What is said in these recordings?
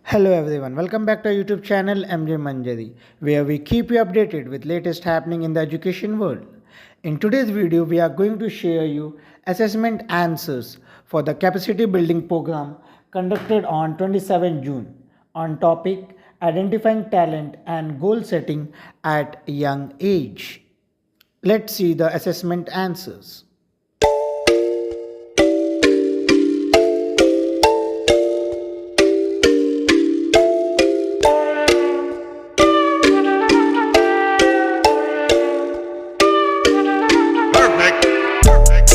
Hello everyone, welcome back to our YouTube channel MJ Manjari, where we keep you updated with latest happening in the education world. In today's video, we are going to share you assessment answers for the capacity building program conducted on 27 June on topic identifying talent and goal setting at young age. Let's see the assessment answers. Perfect. Perfect.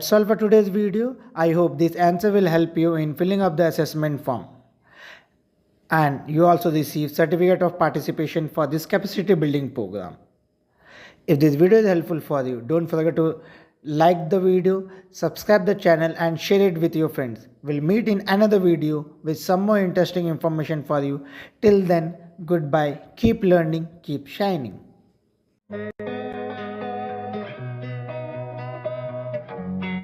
that's all for today's video. I hope this answer will help you in filling up the assessment form. And you also receive certificate of participation for this capacity building program. If this video is helpful for you, don't forget to like the video, subscribe the channel and share it with your friends. We'll meet in another video with some more interesting information for you. Till then, goodbye. Keep learning, keep shining.